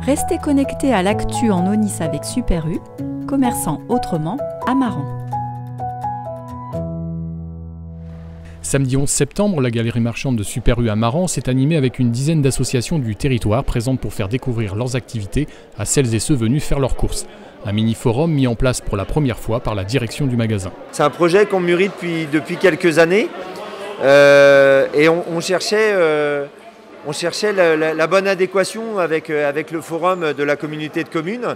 Restez connectés à l'actu en Aunis avec Super U, commerçant autrement à Maran. Samedi 11 septembre, la galerie marchande de Super U à Maran s'est animée avec une dizaine d'associations du territoire présentes pour faire découvrir leurs activités à celles et ceux venus faire leurs courses. Un mini-forum mis en place pour la première fois par la direction du magasin. C'est un projet qu'on mûrit depuis quelques années et on cherchait la bonne adéquation avec le forum de la communauté de communes.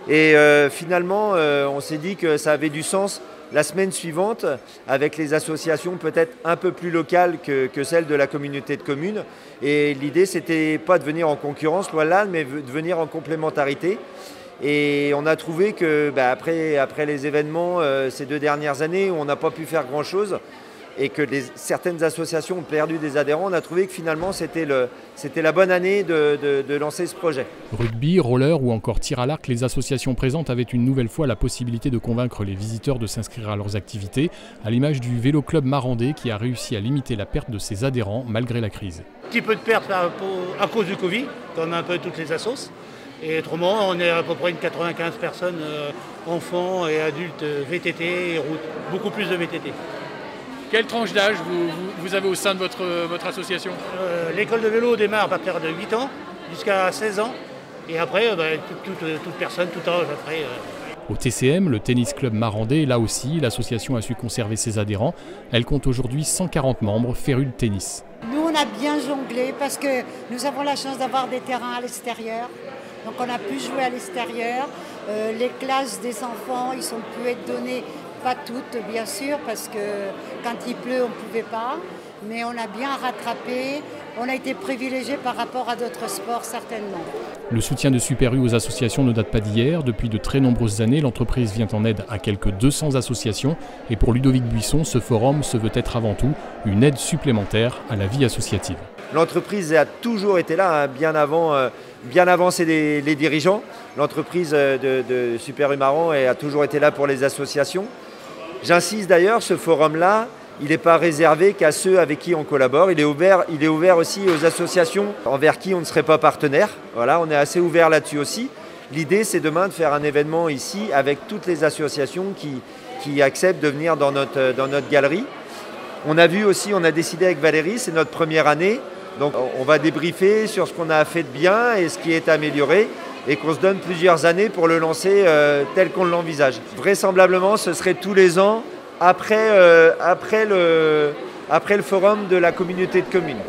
Et finalement, on s'est dit que ça avait du sens la semaine suivante avec les associations peut-être un peu plus locales que celles de la communauté de communes. Et l'idée, c'était pas de venir en concurrence, loin de là, mais de venir en complémentarité. Et on a trouvé que après les événements ces 2 dernières années où on n'a pas pu faire grand-chose et que certaines associations ont perdu des adhérents, on a trouvé que finalement c'était la bonne année de lancer ce projet. Rugby, roller ou encore tir à l'arc, les associations présentes avaient une nouvelle fois la possibilité de convaincre les visiteurs de s'inscrire à leurs activités, à l'image du Vélo Club Marandais qui a réussi à limiter la perte de ses adhérents malgré la crise. Un petit peu de perte à cause du Covid, comme un peu toutes les assos. Et autrement, on est à peu près une 95 personnes, enfants et adultes, VTT et route. Beaucoup plus de VTT. Quelle tranche d'âge vous avez au sein de votre association ? L'école de vélo démarre à partir de 8 ans jusqu'à 16 ans. Et après, toute personne, tout âge après. Au TCM, le Tennis Club Marandais, là aussi, l'association a su conserver ses adhérents. Elle compte aujourd'hui 140 membres férus de tennis. Nous, on a bien jonglé parce que nous avons la chance d'avoir des terrains à l'extérieur. Donc on a pu jouer à l'extérieur. Les classes des enfants, ils ont pu être donnés, pas toutes bien sûr, parce que quand il pleut, on ne pouvait pas. Mais on a bien rattrapé. On a été privilégiés par rapport à d'autres sports, certainement. Le soutien de Super U aux associations ne date pas d'hier. Depuis de très nombreuses années, l'entreprise vient en aide à quelques 200 associations. Et pour Ludovic Buisson, ce forum se veut être avant tout une aide supplémentaire à la vie associative. L'entreprise a toujours été là, bien avant les dirigeants. L'entreprise de Super U Maran a toujours été là pour les associations. J'insiste d'ailleurs, ce forum-là, il n'est pas réservé qu'à ceux avec qui on collabore. Il est ouvert aussi aux associations envers qui on ne serait pas partenaire. Voilà, on est assez ouvert là-dessus aussi. L'idée, c'est demain de faire un événement ici avec toutes les associations qui acceptent de venir dans notre galerie. On a décidé avec Valérie, c'est notre première année. Donc on va débriefer sur ce qu'on a fait de bien et ce qui est amélioré et qu'on se donne plusieurs années pour le lancer tel qu'on l'envisage. Vraisemblablement, ce serait tous les ans après le forum de la communauté de communes.